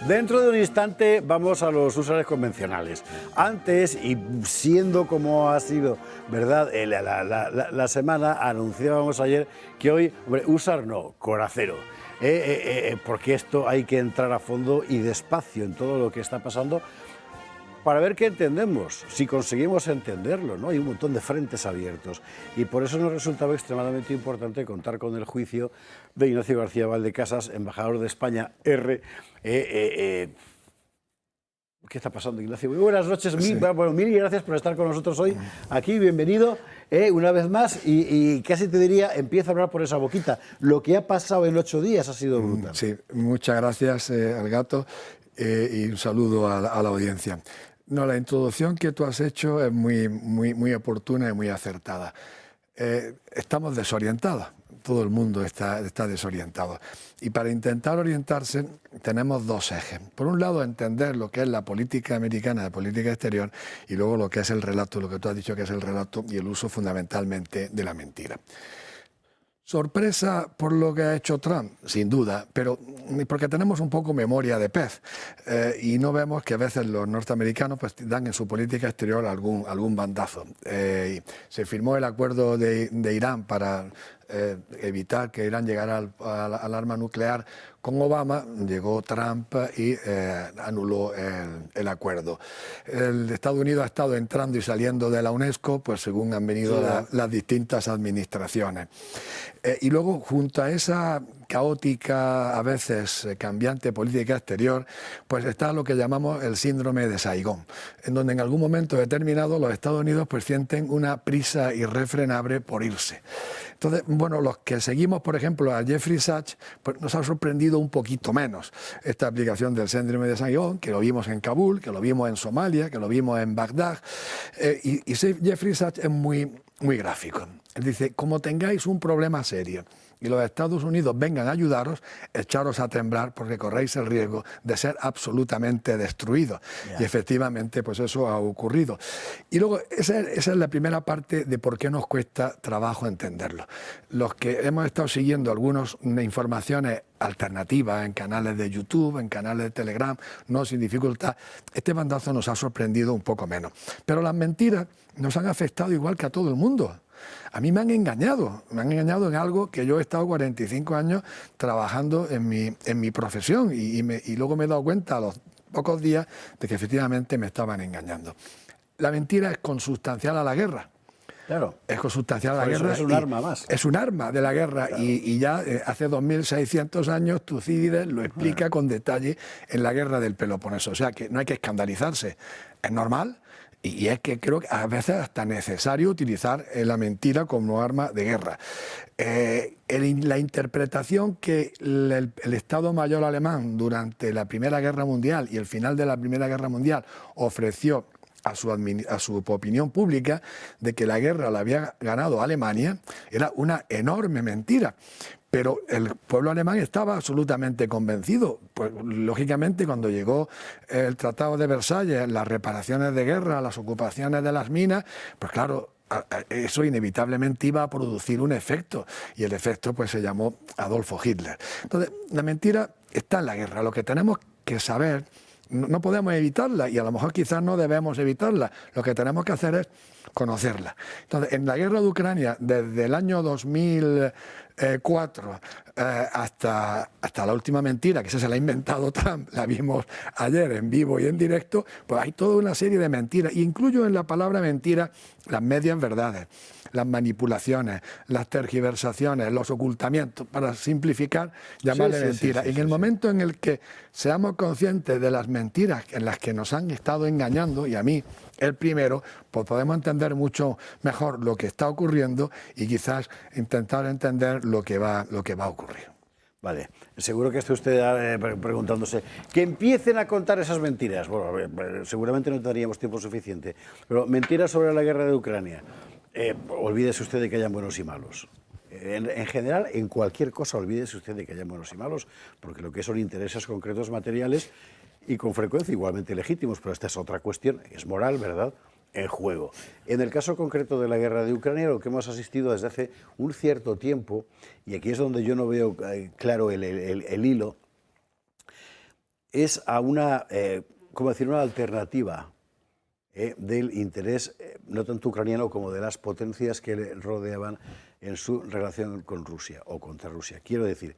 Dentro de un instante vamos a los usuarios convencionales. Antes, y siendo como ha sido, ¿verdad? La semana, anunciábamos ayer que hoy, hombre, usar no, coracero. Porque esto hay que entrar a fondo y despacio en todo lo que está pasando para ver qué entendemos, si conseguimos entenderlo, ¿no? Hay un montón de frentes abiertos y por eso nos resultaba extremadamente importante contar con el juicio de Ignacio García Valdecasas, embajador de España R. ¿Qué está pasando, Ignacio? Muy buenas noches, Sí. Bueno, mil gracias por estar con nosotros hoy aquí, bienvenido una vez más y casi te diría, empieza a hablar por esa boquita. Lo que ha pasado en 8 días ha sido brutal. Sí, muchas gracias al gato y un saludo a la audiencia. No, la introducción que tú has hecho es muy oportuna y muy acertada. Estamos desorientados, todo el mundo está desorientado. Y para intentar orientarse tenemos dos ejes. Por un lado, entender lo que es la política americana de política exterior y luego lo que es el relato, lo que tú has dicho que es el relato y el uso fundamentalmente de la mentira. Sorpresa por lo que ha hecho Trump, sin duda, pero porque tenemos un poco memoria de pez y no vemos que a veces los norteamericanos pues, dan en su política exterior algún bandazo. Se firmó el acuerdo de Irán para evitar que Irán llegara al arma nuclear con Obama, llegó Trump y anuló el acuerdo. El Estados Unidos ha estado entrando y saliendo de la UNESCO, pues según han venido las distintas administraciones. Y luego, junto a esa caótica, a veces cambiante política exterior, pues está lo que llamamos el síndrome de Saigón, en donde en algún momento determinado los Estados Unidos pues sienten una prisa irrefrenable por irse. Entonces, bueno, los que seguimos, por ejemplo, a Jeffrey Sachs, pues nos ha sorprendido un poquito menos esta aplicación del síndrome de Saigón, que lo vimos en Kabul, que lo vimos en Somalia, que lo vimos en Bagdad, y Jeffrey Sachs es muy gráfico. Él dice, como tengáis un problema serio y los Estados Unidos vengan a ayudaros, echaros a temblar porque corréis el riesgo de ser absolutamente destruidos. Yeah. Y efectivamente, pues eso ha ocurrido. Y luego, esa es la primera parte de por qué nos cuesta trabajo entenderlo. Los que hemos estado siguiendo algunas informaciones alternativas en canales de YouTube, en canales de Telegram, no sin dificultad, este bandazo nos ha sorprendido un poco menos. Pero las mentiras nos han afectado igual que a todo el mundo. A mí me han engañado en algo que yo he estado 45 años trabajando en mi profesión y luego me he dado cuenta a los pocos días de que efectivamente me estaban engañando. La mentira es consustancial a la guerra. Claro. Es consustancial a la guerra. Es un arma más. Es un arma de la guerra. Claro. Y ya hace 2600 años Tucídides lo explica con detalle en la guerra del Peloponeso. O sea que no hay que escandalizarse. Es normal. Y es que creo que a veces hasta necesario utilizar la mentira como arma de guerra. La interpretación que el Estado Mayor alemán durante la Primera Guerra Mundial y el final de la Primera Guerra Mundial ofreció a su opinión pública de que la guerra la había ganado Alemania era una enorme mentira. Pero el pueblo alemán estaba absolutamente convencido. Pues, lógicamente, cuando llegó el Tratado de Versalles, las reparaciones de guerra, las ocupaciones de las minas, pues claro, eso inevitablemente iba a producir un efecto. Y el efecto pues, se llamó Adolfo Hitler. Entonces, la mentira está en la guerra. Lo que tenemos que saber, no podemos evitarla y a lo mejor quizás no debemos evitarla. Lo que tenemos que hacer es conocerla. Entonces, en la guerra de Ucrania, desde el año 2004 hasta la última mentira, que se la ha inventado Trump, la vimos ayer en vivo y en directo, pues hay toda una serie de mentiras. Incluyo en la palabra mentira las medias verdades, las manipulaciones, las tergiversaciones, los ocultamientos, para simplificar, llamarle mentira. En el momento en el que seamos conscientes de las mentiras en las que nos han estado engañando, y a mí el primero, pues podemos entender mucho mejor lo que está ocurriendo y quizás intentar entender lo que va a ocurrir. Vale, seguro que esté usted preguntándose, que empiecen a contar esas mentiras. Bueno, seguramente no tendríamos tiempo suficiente, pero mentiras sobre la guerra de Ucrania. Olvídese usted de que hayan buenos y malos. En general, en cualquier cosa, olvídese usted de que hayan buenos y malos, porque lo que son intereses concretos materiales y con frecuencia igualmente legítimos, pero esta es otra cuestión, es moral, ¿verdad?, en juego. En el caso concreto de la guerra de Ucrania, lo que hemos asistido desde hace un cierto tiempo, y aquí es donde yo no veo claro el hilo, es a una, ¿cómo decir?, una alternativa del interés no tanto ucraniano como de las potencias que le rodeaban en su relación con Rusia o contra Rusia. Quiero decir,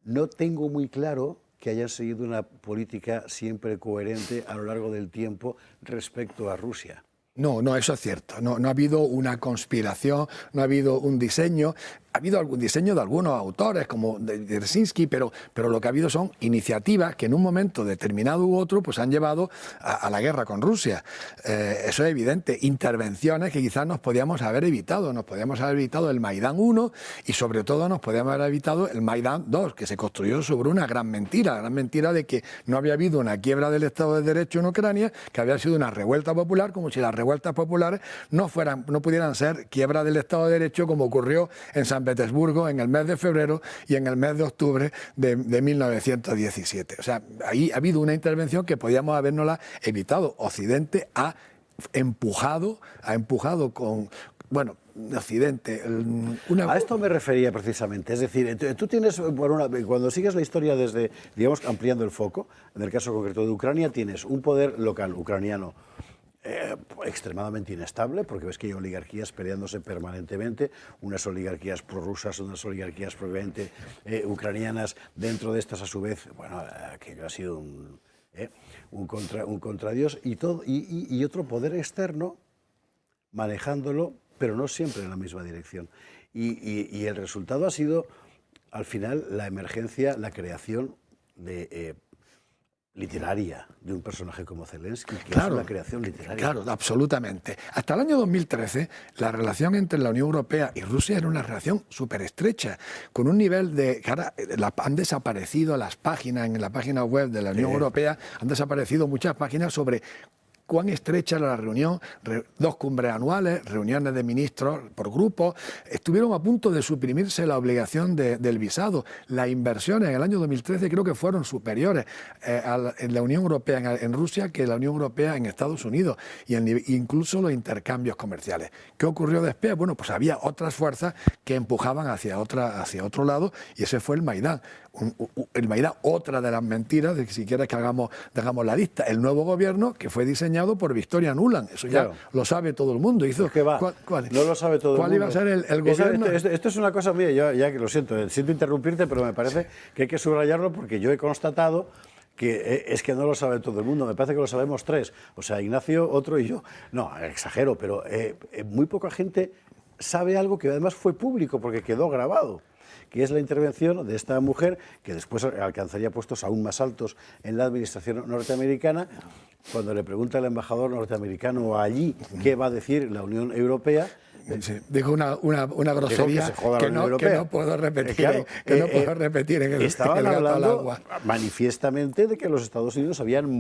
no tengo muy claro que hayan seguido una política siempre coherente a lo largo del tiempo respecto a Rusia. No, no, eso es cierto. No, no ha habido una conspiración, no ha habido un diseño. Ha habido algún diseño de algunos autores, como de Dzerzhinsky, pero lo que ha habido son iniciativas que en un momento determinado u otro pues han llevado a la guerra con Rusia. Eso es evidente. Intervenciones que quizás nos podíamos haber evitado. Nos podíamos haber evitado el Maidán 1 y sobre todo nos podíamos haber evitado el Maidán 2, que se construyó sobre una gran mentira. La gran mentira de que no había habido una quiebra del Estado de Derecho en Ucrania, que había sido una revuelta popular, como si las revueltas populares no pudieran ser quiebra del Estado de Derecho, como ocurrió en San Petersburgo en el mes de febrero y en el mes de octubre de 1917. O sea, ahí ha habido una intervención que podíamos habernosla evitado. Occidente ha empujado con... Bueno, Occidente... A esto me refería precisamente. Es decir, tú tienes, cuando sigues la historia desde, digamos, ampliando el foco, en el caso concreto de Ucrania, tienes un poder local ucraniano extremadamente inestable, porque ves que hay oligarquías peleándose permanentemente, unas oligarquías prorrusas, unas oligarquías propiamente ucranianas, dentro de estas a su vez, bueno, aquello ha sido un contradios, y otro poder externo manejándolo, pero no siempre en la misma dirección. Y el resultado ha sido, al final, la emergencia, la creación de... literaria de un personaje como Zelensky, que es una creación literaria. Claro, absolutamente. Hasta el año 2013, la relación entre la Unión Europea y Rusia era una relación súper estrecha, con un nivel de... Ahora, han desaparecido las páginas, en la página web de la Unión Europea, han desaparecido muchas páginas sobre cuán estrecha era la reunión, 2 cumbres anuales, reuniones de ministros por grupo, estuvieron a punto de suprimirse la obligación del visado. Las inversiones en el año 2013 creo que fueron superiores en la Unión Europea en Rusia que la Unión Europea en Estados Unidos, y incluso los intercambios comerciales. ¿Qué ocurrió después? Bueno, pues había otras fuerzas que empujaban hacia otro lado, y ese fue el Maidán. El Maidán, otra de las mentiras, de que si quieres que hagamos la lista, el nuevo gobierno que fue diseñado por Victoria Nuland, eso ya lo sabe todo el mundo. Hizo, ¿Cuál? No lo sabe todo el mundo. ¿Cuál iba a ser el gobierno? Esto es una cosa mía, yo ya que lo siento interrumpirte, pero me parece que hay que subrayarlo porque yo he constatado que es que no lo sabe todo el mundo, me parece que lo sabemos 3, o sea, Ignacio, otro y yo. No, exagero, pero muy poca gente sabe algo que además fue público porque quedó grabado, que es la intervención de esta mujer, que después alcanzaría puestos aún más altos en la administración norteamericana, cuando le pregunta al embajador norteamericano allí qué va a decir la Unión Europea. Sí, dijo una grosería que no puedo repetir, en el Estaban hablando manifiestamente de que los Estados Unidos habían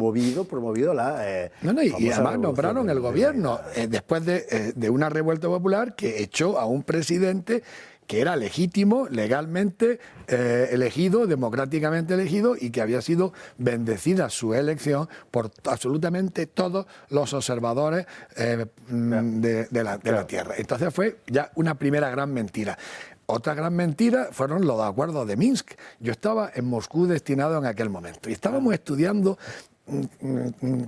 promovido la... y además nombraron el gobierno después de una revuelta popular que echó a un presidente que era legítimo, legalmente elegido, democráticamente elegido, y que había sido bendecida su elección por absolutamente todos los observadores de la tierra. Entonces fue ya una primera gran mentira. Otra gran mentira fueron los acuerdos de Minsk. Yo estaba en Moscú destinado en aquel momento y estábamos estudiando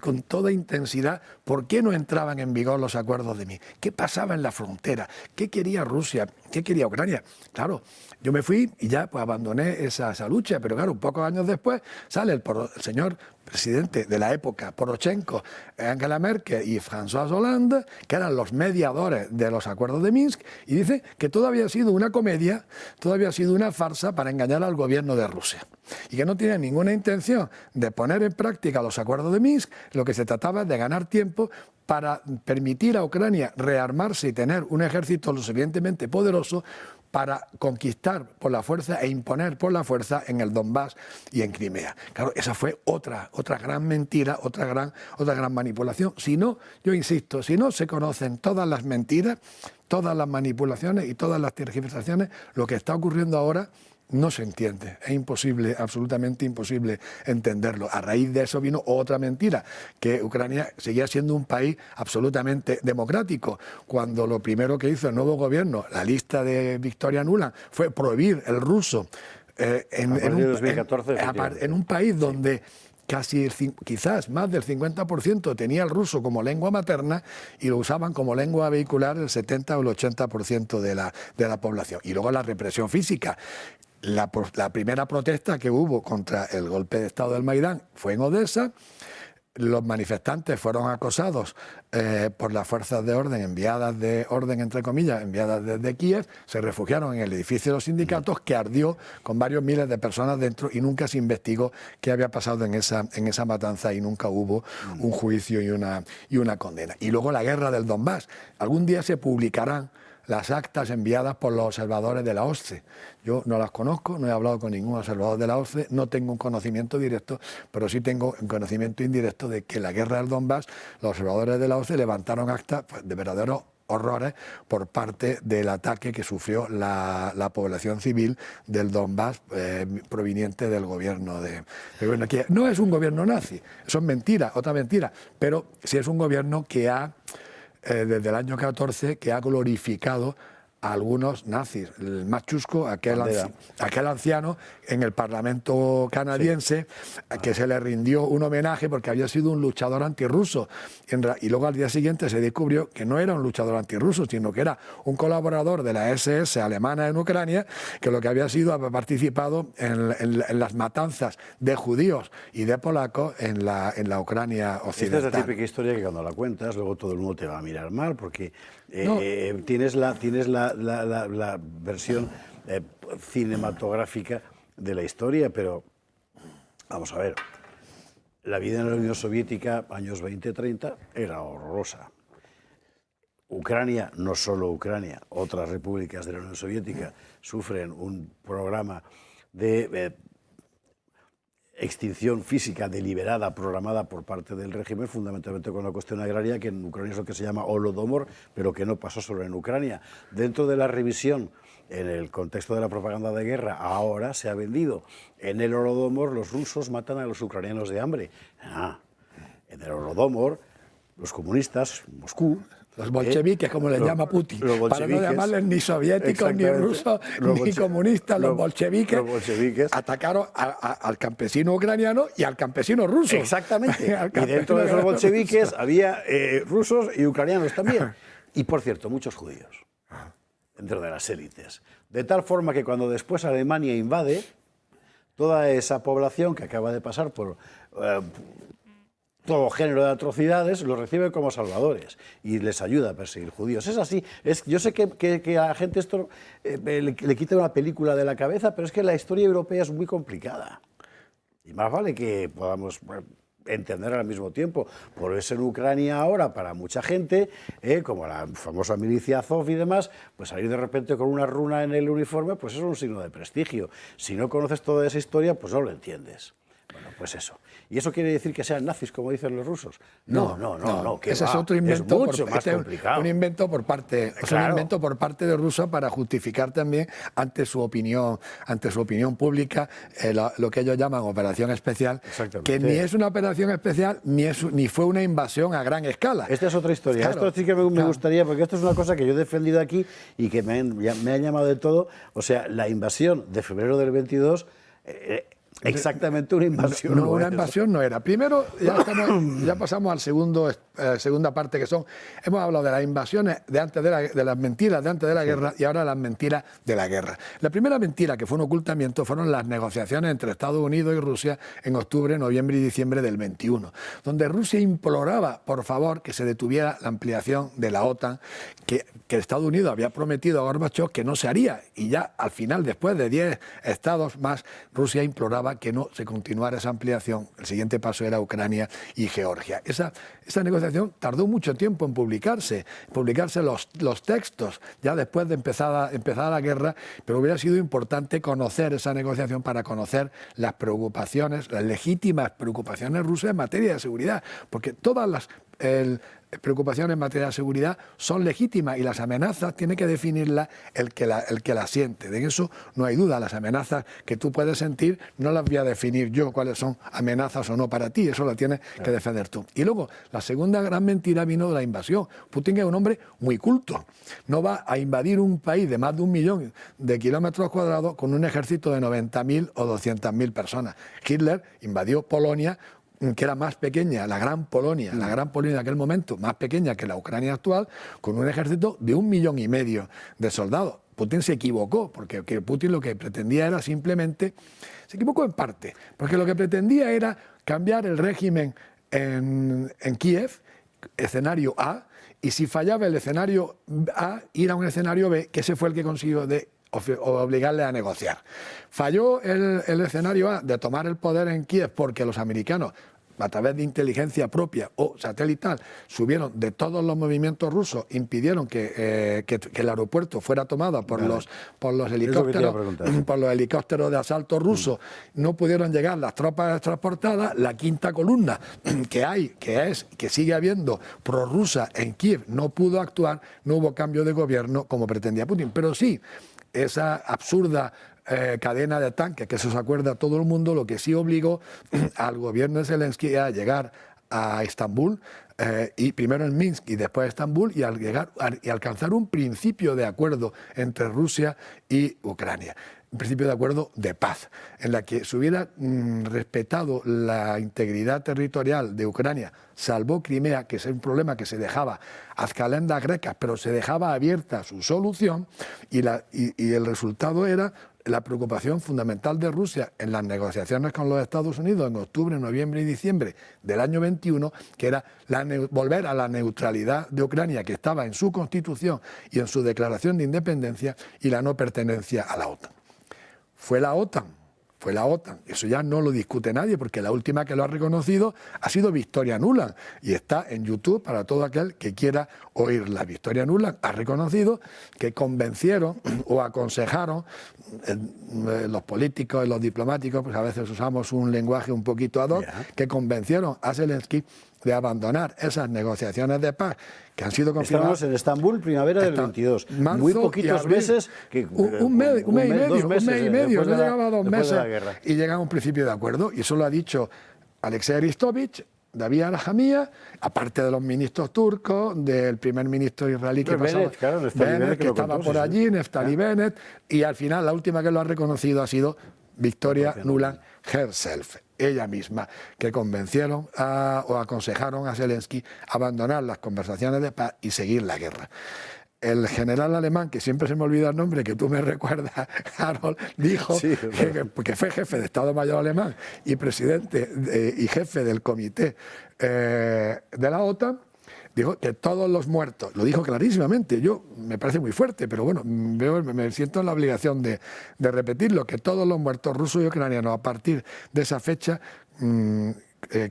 con toda intensidad por qué no entraban en vigor los acuerdos de Minsk, qué pasaba en la frontera, qué quería Rusia, qué quería Ucrania. Claro, yo me fui y ya pues abandoné esa lucha, pero claro, pocos años después sale el señor presidente de la época, Poroshenko, Angela Merkel y François Hollande, que eran los mediadores de los acuerdos de Minsk, y dice que todo había sido una comedia, todo había sido una farsa para engañar al gobierno de Rusia, y que no tenía ninguna intención de poner en práctica los acuerdos de Minsk. Lo que se trataba de ganar tiempo para permitir a Ucrania rearmarse y tener un ejército lo suficientemente poderoso para conquistar por la fuerza e imponer por la fuerza en el Donbass y en Crimea. Claro, esa fue otra gran mentira, otra gran manipulación. Si no, yo insisto, si no se conocen todas las mentiras, todas las manipulaciones y todas las tergiversaciones, lo que está ocurriendo ahora no se entiende, es imposible, absolutamente imposible entenderlo. A raíz de eso vino otra mentira, que Ucrania seguía siendo un país absolutamente democrático, cuando lo primero que hizo el nuevo gobierno, la lista de Victoria Nuland, fue prohibir el ruso en un país donde quizás más del 50% tenía el ruso como lengua materna y lo usaban como lengua vehicular el 70 o el 80% de la población. Y luego la represión física. La primera protesta que hubo contra el golpe de Estado del Maidán fue en Odessa. Los manifestantes fueron acosados por las fuerzas de orden, enviadas de orden, entre comillas, enviadas desde Kiev, se refugiaron en el edificio de los sindicatos que ardió con varios miles de personas dentro y nunca se investigó qué había pasado en esa matanza y nunca hubo un juicio y una condena. Y luego la guerra del Donbass. Algún día se publicarán las actas enviadas por los observadores de la OSCE. Yo no las conozco, no he hablado con ningún observador de la OSCE, no tengo un conocimiento directo, pero sí tengo un conocimiento indirecto de que en la guerra del Donbass los observadores de la OSCE levantaron actas de verdaderos horrores por parte del ataque que sufrió la población civil del Donbass proveniente del gobierno de Kiev. No es un gobierno nazi, eso es mentira, otra mentira, pero sí es un gobierno que ha desde el año 14, que ha glorificado a algunos nazis. El más chusco, aquel anciano en el Parlamento canadiense, que se le rindió un homenaje porque había sido un luchador antirruso. Y luego al día siguiente se descubrió que no era un luchador antirruso, sino que era un colaborador de la SS alemana en Ucrania, que lo que había sido había participado en las matanzas de judíos y de polacos en la Ucrania occidental. Esta es la típica historia que cuando la cuentas, luego todo el mundo te va a mirar mal, porque tienes la versión cinematográfica de la historia, pero vamos a ver, la vida en la Unión Soviética, años 20-30, era horrorosa. Ucrania, no solo Ucrania, otras repúblicas de la Unión Soviética sufren un programa de extinción física deliberada, programada por parte del régimen, fundamentalmente con la cuestión agraria, que en Ucrania es lo que se llama Holodomor, pero que no pasó solo en Ucrania. Dentro de la revisión, en el contexto de la propaganda de guerra, ahora se ha vendido. En el Holodomor los rusos matan a los ucranianos de hambre. En el Holodomor, los comunistas, Moscú, los bolcheviques, como les llama Putin, para no llamarles ni soviéticos, ni rusos, ni comunistas, los bolcheviques atacaron al campesino ucraniano y al campesino ruso. Exactamente. Y dentro de esos bolcheviques había rusos y ucranianos también. Y, por cierto, muchos judíos dentro de las élites. De tal forma que cuando después Alemania invade, toda esa población que acaba de pasar por todo género de atrocidades, los recibe como salvadores y les ayuda a perseguir judíos. Es así. Yo sé que a la gente esto le quita una película de la cabeza, pero es que la historia europea es muy complicada. Y más vale que podamos entender al mismo tiempo. Por eso en Ucrania ahora, para mucha gente, como la famosa milicia Azov y demás, pues salir de repente con una runa en el uniforme, pues eso es un signo de prestigio. Si no conoces toda esa historia, pues no lo entiendes. Bueno, pues eso. ¿Y eso quiere decir que sean nazis, como dicen los rusos? No. Ese es otro invento. Es mucho más complicado. Un invento por parte, un invento por parte de Rusia para justificar también ante su opinión pública lo que ellos llaman operación especial, que ni es una operación especial ni fue una invasión a gran escala. Esta es otra historia. Claro, esto sí que me gustaría, porque esto es una cosa que yo he defendido aquí y que me han llamado de todo. O sea, la invasión de febrero del 22... exactamente una invasión. No, una invasión no era. Primero, ya pasamos al segunda parte, que hemos hablado de las invasiones de las mentiras de antes de la guerra y ahora las mentiras de la guerra. La primera mentira, que fue un ocultamiento, fueron las negociaciones entre Estados Unidos y Rusia en octubre, noviembre y diciembre del 21, donde Rusia imploraba, por favor, que se detuviera la ampliación de la OTAN, que Estados Unidos había prometido a Gorbachev que no se haría, y ya al final, después de 10 estados más, Rusia imploraba que no se continuara esa ampliación. El siguiente paso era Ucrania y Georgia. Esa negociación tardó mucho tiempo en publicarse los textos, ya después de empezada la guerra, pero hubiera sido importante conocer esa negociación para conocer las preocupaciones, las legítimas preocupaciones rusas en materia de seguridad, porque todas las preocupaciones en materia de seguridad son legítimas y las amenazas tiene que definirlas el que las siente. De eso no hay duda. Las amenazas que tú puedes sentir no las voy a definir yo cuáles son amenazas o no para ti. Eso lo tienes que defender tú. Y luego, la segunda gran mentira vino de la invasión. Putin es un hombre muy culto. No va a invadir un país de más de 1 millón de kilómetros cuadrados con un ejército de 90.000 o 200.000 personas. Hitler invadió Polonia que era más pequeña, la Gran Polonia de aquel momento, más pequeña que la Ucrania actual, con un ejército de 1,5 millones de soldados. Putin se equivocó, porque Putin lo que pretendía era simplemente, se equivocó en parte, porque lo que pretendía era cambiar el régimen en Kiev, escenario A, y si fallaba el escenario A, ir a un escenario B, que ese fue el que consiguió obligarle a negociar. Falló el escenario A de tomar el poder en Kiev porque los americanos, a través de inteligencia propia o satelital, subieron de todos los movimientos rusos, impidieron que el aeropuerto fuera tomado por los helicópteros de asalto rusos, no pudieron llegar las tropas transportadas, la quinta columna que sigue habiendo prorrusa en Kiev no pudo actuar, no hubo cambio de gobierno como pretendía Putin, pero sí, esa absurda cadena de tanques, que eso se acuerda todo el mundo, lo que sí obligó al gobierno de Zelensky a llegar a Estambul, y primero en Minsk y después a Estambul, y alcanzar un principio de acuerdo entre Rusia y Ucrania. Un principio de acuerdo de paz, en la que se hubiera respetado la integridad territorial de Ucrania, salvo Crimea, que es un problema que se dejaba a calendas grecas, pero se dejaba abierta su solución, y el resultado era la preocupación fundamental de Rusia en las negociaciones con los Estados Unidos en octubre, noviembre y diciembre del año 21, que era volver a la neutralidad de Ucrania, que estaba en su constitución y en su declaración de independencia, y la no pertenencia a la OTAN. Fue la OTAN. Eso ya no lo discute nadie, porque la última que lo ha reconocido ha sido Victoria Nuland, y está en YouTube para todo aquel que quiera oírla. Victoria Nuland ha reconocido que convencieron o aconsejaron, los políticos y los diplomáticos, pues a veces usamos un lenguaje un poquito ad hoc, que convencieron a Zelensky de abandonar esas negociaciones de paz que han sido confirmadas. Estamos en Estambul, primavera del 22. Muy poquitos meses. Un mes y medio, no llegaba a 2 meses. Y llega a un principio de acuerdo. Y eso lo ha dicho Alexei Aristovich, David Arhamia, aparte de los ministros turcos, del primer ministro israelí que estaba por allí, Neftali Bennett, y al final la última que lo ha reconocido ha sido Victoria Nuland herself, ella misma, que convencieron o aconsejaron a Zelensky abandonar las conversaciones de paz y seguir la guerra. El general alemán, que siempre se me olvida el nombre, que tú me recuerdas, Harold, dijo que fue jefe de Estado Mayor alemán y presidente y jefe del comité de la OTAN, dijo que todos los muertos, lo dijo clarísimamente, me parece muy fuerte, pero bueno, me siento en la obligación de repetirlo, que todos los muertos rusos y ucranianos a partir de esa fecha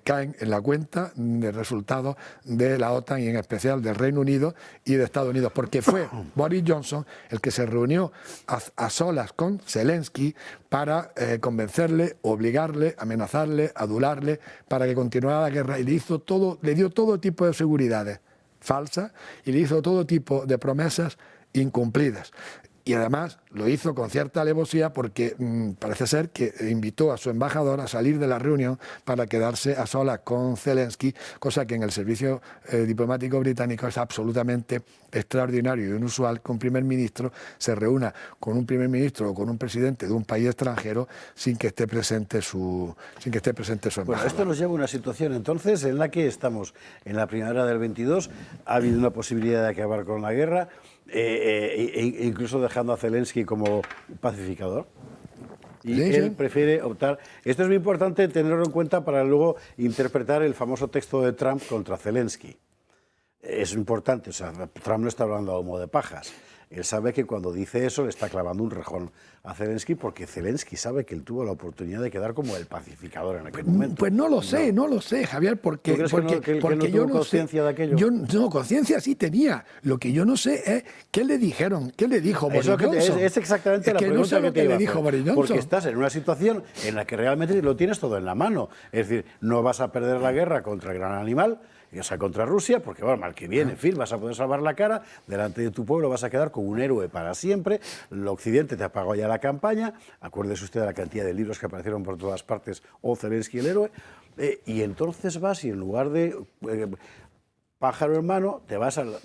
caen en la cuenta de resultados de la OTAN y en especial del Reino Unido y de Estados Unidos, porque fue Boris Johnson el que se reunió a solas con Zelensky para convencerle, obligarle, amenazarle, adularle para que continuara la guerra, y le dio todo tipo de seguridades falsas y le hizo todo tipo de promesas incumplidas. Y además lo hizo con cierta alevosía porque parece ser que invitó a su embajador a salir de la reunión para quedarse a solas con Zelensky, cosa que en el servicio diplomático británico es absolutamente extraordinario y inusual que un primer ministro se reúna con un primer ministro o con un presidente de un país extranjero sin que esté presente su embajador. Bueno, esto nos lleva a una situación entonces en la que estamos en la primavera del 22, ha habido una posibilidad de acabar con la guerra, incluso dejando a Zelensky como pacificador. Y él prefiere optar. Esto es muy importante tenerlo en cuenta para luego interpretar el famoso texto de Trump contra Zelensky. Es importante, o sea, Trump no está hablando a humo de pajas. Él sabe que cuando dice eso le está clavando un rejón a Zelensky, porque Zelensky sabe que él tuvo la oportunidad de quedar como el pacificador en aquel momento. Pues no lo sé, Javier, porque yo no conciencia de aquello. No, conciencia sí tenía. Lo que yo no sé es qué le dijeron, qué le dijo Boris Johnson. Es exactamente la pregunta no sé que te iba a dijo Boris hacer, Johnson. porque estás en una situación en la que realmente lo tienes todo en la mano. Es decir, no vas a perder la guerra contra el gran animal, o sea, contra Rusia, porque bueno, mal que viene, en fin, vas a poder salvar la cara, delante de tu pueblo vas a quedar como un héroe para siempre, el Occidente te ha pagado ya la campaña, acuérdese usted de la cantidad de libros que aparecieron por todas partes, o Zelensky el héroe, y entonces vas y en lugar de pájaro en mano, te vas al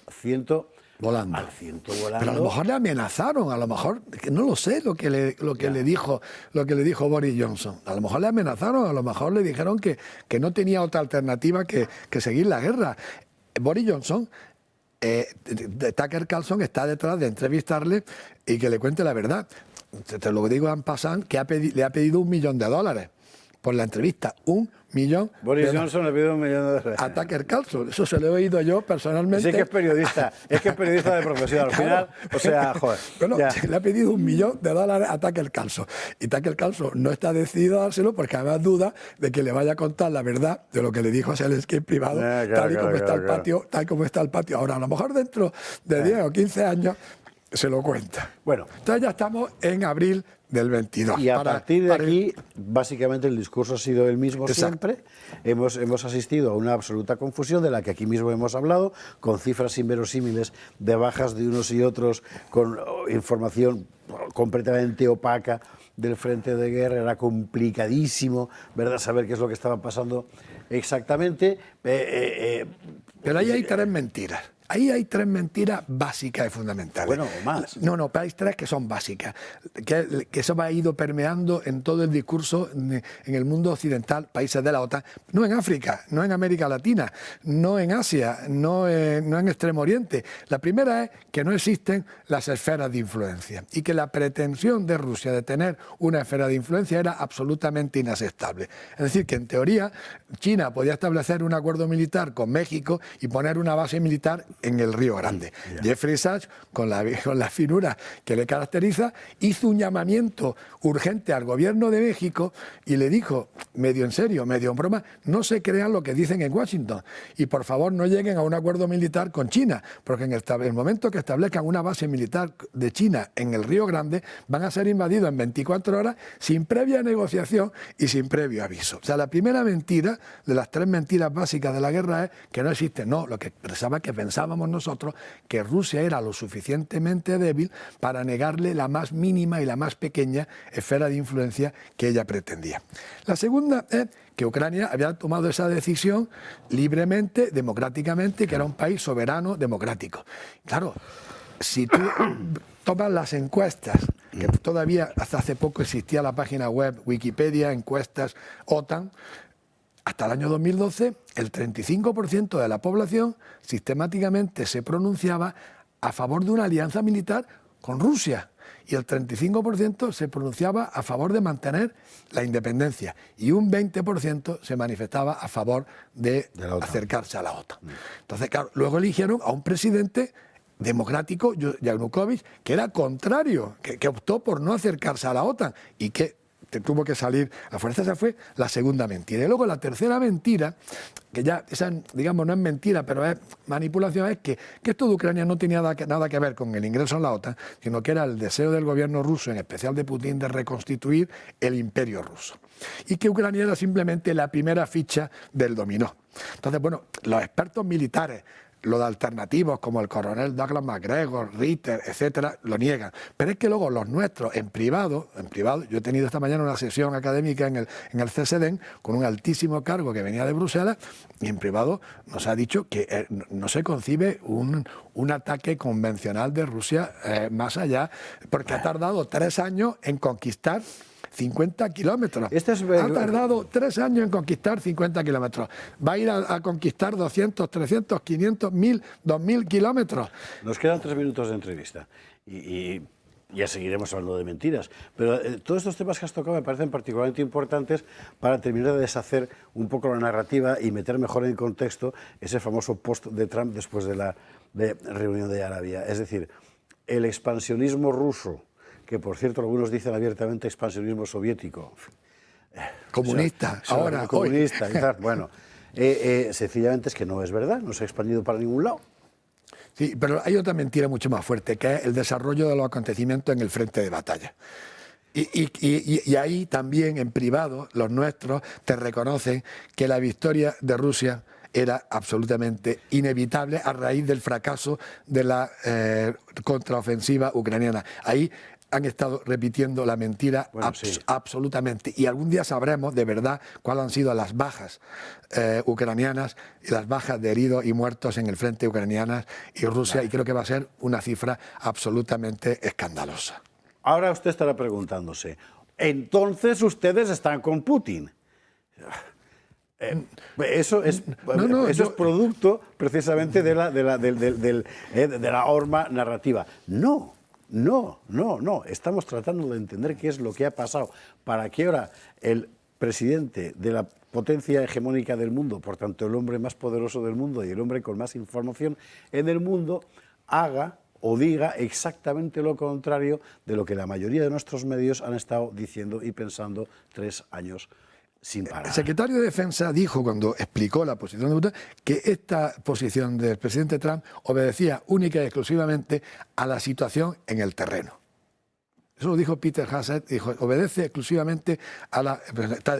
volando. al ciento volando. Pero a lo mejor le amenazaron, a lo mejor, que no lo sé lo que le dijo Boris Johnson. A lo mejor le amenazaron, a lo mejor le dijeron que no tenía otra alternativa que seguir la guerra. Boris Johnson, Tucker Carlson está detrás de entrevistarle y que le cuente la verdad. Te lo digo en passant, que le ha pedido $1 millón por la entrevista. $1 millón. Boris Johnson le pidió $1 millón. A Tucker Carlson. Eso se lo he oído yo personalmente. Sí que es periodista de profesión. Al final, o sea, joder. Bueno, le ha pedido $1 millón a Tucker Carlson. Y Tucker Carlson no está decidido a dárselo porque además duda de que le vaya a contar la verdad de lo que le dijo a Zelensky en privado, tal como está el patio ahora. A lo mejor dentro de 10 o 15 años se lo cuenta. Bueno. Entonces ya estamos en abril del 22. Y a partir de aquí, básicamente el discurso ha sido el mismo siempre. Hemos asistido a una absoluta confusión de la que aquí mismo hemos hablado, con cifras inverosímiles de bajas de unos y otros, con información completamente opaca del frente de guerra. Era complicadísimo, ¿verdad?, saber qué es lo que estaba pasando exactamente. Pero ahí hay 3 mentiras. Ahí hay 3 mentiras básicas y fundamentales. Bueno, o más. No, pero hay 3 que son básicas, que eso ha ido permeando en todo el discurso en el mundo occidental, países de la OTAN, no en África, no en América Latina, no en Asia, no en Extremo Oriente. La primera es que no existen las esferas de influencia y que la pretensión de Rusia de tener una esfera de influencia era absolutamente inaceptable. Es decir, que en teoría China podía establecer un acuerdo militar con México y poner una base militar en el Río Grande. Jeffrey Sachs, con la finura que le caracteriza, hizo un llamamiento urgente al gobierno de México y le dijo, medio en serio, medio en broma, no se crean lo que dicen en Washington y por favor no lleguen a un acuerdo militar con China, porque en el momento que establezcan una base militar de China en el Río Grande, van a ser invadidos en 24 horas sin previa negociación y sin previo aviso. O sea, la primera mentira de las 3 mentiras básicas de la guerra es que no existe, no, lo que pensábamos nosotros que Rusia era lo suficientemente débil para negarle la más mínima y la más pequeña esfera de influencia que ella pretendía. La segunda es que Ucrania había tomado esa decisión libremente, democráticamente, que era un país soberano, democrático. Claro, si tú tomas las encuestas, que todavía hasta hace poco existía la página web Wikipedia, encuestas OTAN, hasta el año 2012, el 35% de la población sistemáticamente se pronunciaba a favor de una alianza militar con Rusia y el 35% se pronunciaba a favor de mantener la independencia y un 20% se manifestaba a favor de acercarse a la OTAN. Entonces, claro, luego eligieron a un presidente democrático, Yanukovych, que era contrario, que optó por no acercarse a la OTAN y que tuvo que salir a fuerza. Esa fue la segunda mentira. Y luego la tercera mentira, que ya esa, digamos, no es mentira, pero es manipulación, es que esto de Ucrania no tenía nada que ver con el ingreso en la OTAN, sino que era el deseo del gobierno ruso, en especial de Putin, de reconstituir el imperio ruso. Y que Ucrania era simplemente la primera ficha del dominó. Entonces, bueno, los expertos militares, lo de alternativos como el coronel Douglas MacGregor, Ritter, etcétera, lo niegan. Pero es que luego los nuestros, en privado, yo he tenido esta mañana una sesión académica en el CSDEN con un altísimo cargo que venía de Bruselas y en privado nos ha dicho que no se concibe un ataque convencional de Rusia más allá, porque ha tardado 3 años en conquistar 50 kilómetros. Ha tardado 3 años en conquistar 50 kilómetros. Va a ir a conquistar 200, 300, 500, 1000, 2000 kilómetros. Nos quedan 3 minutos de entrevista y ya seguiremos hablando de mentiras. Pero todos estos temas que has tocado me parecen particularmente importantes para terminar de deshacer un poco la narrativa y meter mejor en contexto ese famoso post de Trump después de la reunión de Arabia. Es decir, el expansionismo ruso, que por cierto algunos dicen abiertamente expansionismo soviético. Comunista, ahora. Comunista, quizás, bueno. Sencillamente es que no es verdad, no se ha expandido para ningún lado. Sí, pero hay otra mentira mucho más fuerte, que es el desarrollo de los acontecimientos en el frente de batalla. Y ahí también, en privado, los nuestros te reconocen que la victoria de Rusia era absolutamente inevitable a raíz del fracaso de la contraofensiva ucraniana. Ahí han estado repitiendo la mentira absolutamente. Y algún día sabremos de verdad cuáles han sido las bajas ucranianas y las bajas de heridos y muertos en el frente ucranianas y Rusia, y creo que va a ser una cifra absolutamente escandalosa. Ahora usted estará preguntándose, ¿entonces ustedes están con Putin? Eso es producto precisamente de la horma narrativa. No. Estamos tratando de entender qué es lo que ha pasado para que ahora el presidente de la potencia hegemónica del mundo, por tanto el hombre más poderoso del mundo y el hombre con más información en el mundo, haga o diga exactamente lo contrario de lo que la mayoría de nuestros medios han estado diciendo y pensando 3 años sin parar. El secretario de Defensa dijo, cuando explicó la posición de Putin, que esta posición del presidente Trump obedecía única y exclusivamente a la situación en el terreno. Eso lo dijo Peter Hassett, dijo, obedece exclusivamente a la...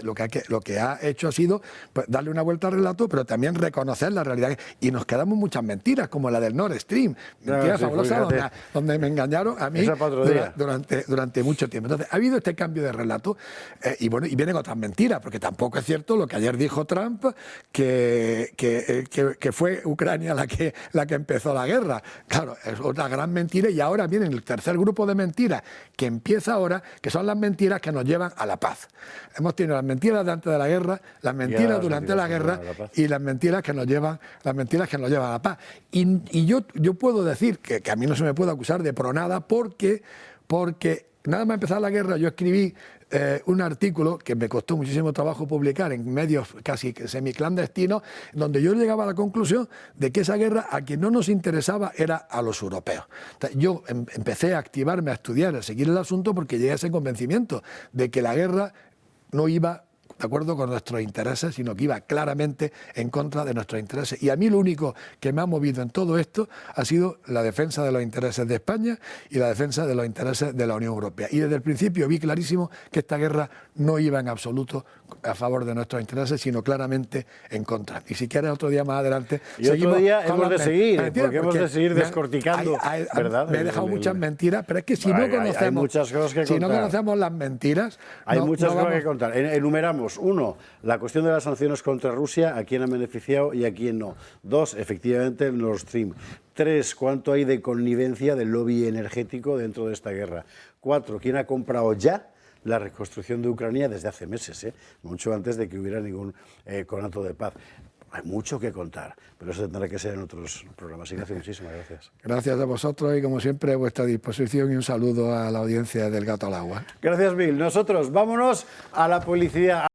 Lo que ha hecho ha sido pues, darle una vuelta al relato, pero también reconocer la realidad. Y nos quedamos muchas mentiras, como la del Nord Stream, mentiras fabulosas donde me engañaron a mí durante mucho tiempo. Entonces, ha habido este cambio de relato y vienen otras mentiras, porque tampoco es cierto lo que ayer dijo Trump, que fue Ucrania la que empezó la guerra. Claro, es otra gran mentira, y ahora viene el tercer grupo de mentiras que empieza ahora, que son las mentiras que nos llevan a la paz. Hemos tenido las mentiras de antes de la guerra, las mentiras durante la guerra y las mentiras que nos llevan a la paz. Y yo puedo decir que a mí no se me puede acusar de pronada porque nada más empezar la guerra yo escribí un artículo que me costó muchísimo trabajo publicar en medios casi semiclandestinos, donde yo llegaba a la conclusión de que esa guerra a quien no nos interesaba era a los europeos. Entonces, yo empecé a activarme, a estudiar, a seguir el asunto, porque llegué a ese convencimiento de que la guerra no iba de acuerdo con nuestros intereses, sino que iba claramente en contra de nuestros intereses. Y a mí lo único que me ha movido en todo esto ha sido la defensa de los intereses de España y la defensa de los intereses de la Unión Europea. Y desde el principio vi clarísimo que esta guerra no iba en absoluto a favor de nuestros intereses, sino claramente en contra. Y si quieres otro día más adelante... Y otro día hemos de seguir, porque hemos de seguir descorticando, ¿verdad? Me he dejado muchas mentiras, pero es que si no conocemos... Hay muchas cosas que contar. Si no conocemos las mentiras... Hay muchas cosas que contar. Enumeramos. 1, la cuestión de las sanciones contra Rusia, a quién ha beneficiado y a quién no. 2, efectivamente, el Nord Stream. 3, cuánto hay de connivencia del lobby energético dentro de esta guerra. 4, quién ha comprado ya la reconstrucción de Ucrania desde hace meses, mucho antes de que hubiera ningún conato de paz. Hay mucho que contar, pero eso tendrá que ser en otros programas. Ignacio, muchísimas gracias. Gracias a vosotros y, como siempre, a vuestra disposición, y un saludo a la audiencia del Gato al Agua. Gracias mil. Nosotros vámonos a la publicidad.